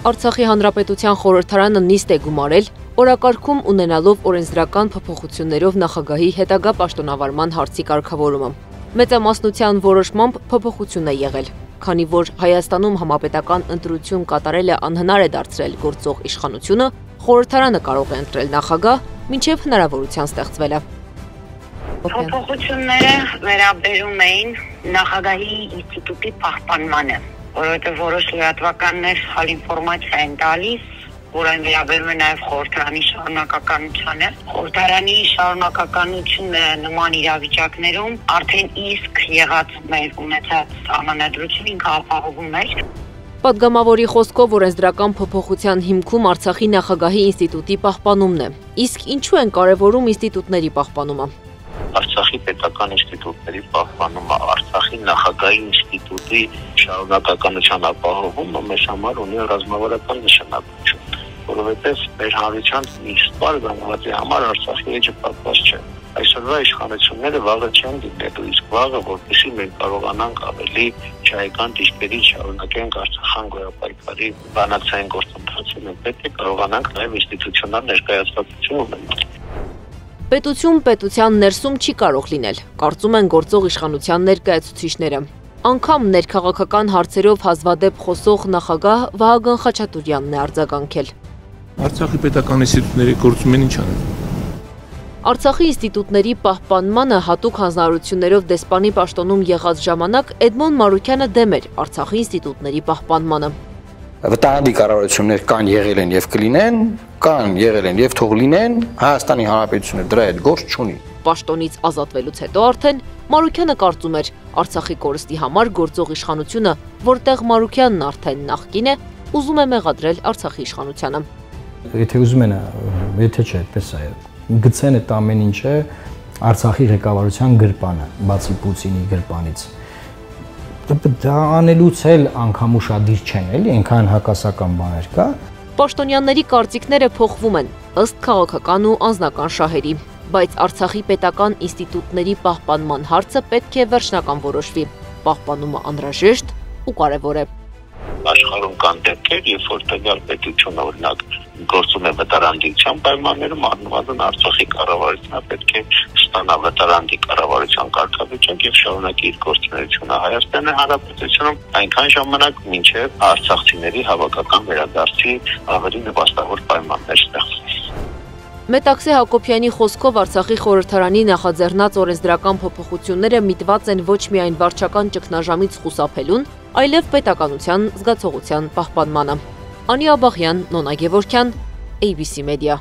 Արցախի հանրապետության խորհրդարանը նիստ է գումարել, օրակարգում ունենալով օրենսդրական փոփոխություններով նախագահի հետագա պաշտոնավարման հարցի կարգավորումը։ Մեծամասնության որոշմամբ փոփոխություն է եղել, քանի որ Հայաստանում համապետական ընտրություն կատարելը անհնար է դարձրել գործող իշխանությունը, խորհրդարանը կարող է ընտրել նախագահ, մինչև հնարավորության ստեղծվելը։ Փոփոխությունները վերաբերում էին նախագահի ինստիտուտի պահպանմանը, որովհետև որոշ լրատվականներ սխալ ինֆորմացիա են տալիս, որ այն վերաբերում է նաև խորհրդարանի շարունակականությանը։ Խորհրդարանի շարունակականությունը նման իրավիճակներում արդեն իսկ եղած մեր ունեցած համանդրություն ինքը ապահովում էր։ Պատգամավորի խոսքով օրենսդրական փոփոխության հիմքում Արցախի նախագահի ինստիտուտի պահպանումն է։ Իսկ ինչու են կարևորում ինստիտուտների պահպանումը։ Արցախի պետական ինստիտուտների պահպանումը, Արցախի նախագահի ինստիտուտի շարունակականության ապահովումը մեզ համար ունի ռազմավարական նշանակություն, որովհետև մեր հանրության մի սպառ գանվածի համար Արցախի էջը պատված չէ։ Այսօրվա իշխանությունները վաղը չեն դիտելու, իսկ վաղը, որպեսզի մենք կարողանանք ավելի չայական դիրքերի շարունակենք Արցախյան գոյապայքարի բանակցային գործընթացը, մենք պետք է կարողանանք նաև ինստիտուցիոնալ ներկայացվածություն ունենալ։ Պետություն պետության ներսում չի կարող լինել, կարծում են գործող իշխանության ներկայացուցիչները։ Անգամ ներքաղաքական հարցերով հազվադեպ խոսող նախագահ Վահագն Խաչատուրյանն է արձագանքել։ Արցախի պետական ինստիտուտների գործում են ինչ անեն։ Արցախի ինստիտուտների պահպանմանը հատուկ հանձնարարություններով դեսպանի պաշտոնում եղած ժամանակ Էդմոն Մարուքյանը դեմ էր Արցախի ինստիտուտների պահպանմանը։ Վտանգի կառավարություններ կան, եղել են եւ կլինեն, կան, եղել են եւ թող լինեն, Հայաստանի Հանրապետությունը դրա հետ գործ չունի։ Պաշտոնից ազատվելուց հետո արդեն Մարուքյանը կարծում էր Արցախի կորստի համար գործող իշխանությունը, որտեղ Մարուքյանն արդեն նախկին է, ուզում է մեղադրել Արցախի իշխանությանը։ Եթե ուզում են, եթե չէ, այդպես է, գցեն այդ ամեն ինչը Արցախի ղեկավարության գրպանը, բացի Պուտինի գրպանից։ Դա անելուց էլ անգամ ուշադիր չեն, էլի, այնքան հակասական բաներ կա։ Պաշտոնյաների կարծիքները փոխվում են ըստ քաղաքական ու անձնական շահերի, բայց Արցախի պետական ինստիտուտների պահպանման հարցը պետք է վերջնական որոշվի։ Պահպանումը անհրաժեշտ ու կարևոր է։ Աշխարհում կան դեպքեր, երբ որ տվյալ պետությունը օրինակ գործում է վտարանդիության պայմաններում, առնվազն Արցախի կառավարությունը պետք է ստանա վտարանդի կառավարության կարգավիճակ եւ շարունակի իր գործունեությունը Հայաստանի Հանրապետությունում այնքան ժամանակ, մինչեւ արցախցիների հավաքական վերադարձի ավելի նպաստավոր պայմաններ ստեղծվի։ Մետաքսե Հակոբյանի խոսքով Արցախի խորհրդարանի նախաձեռնած օրենսդրական փոփոխությունները միտված են ոչ միայն վարչական ճգնաժամից խուսափելուն, այլև պետականության զգացողության պահպանմանը։ Անի Աբաղյան, Նոնա Գևորգյան, ABC Media։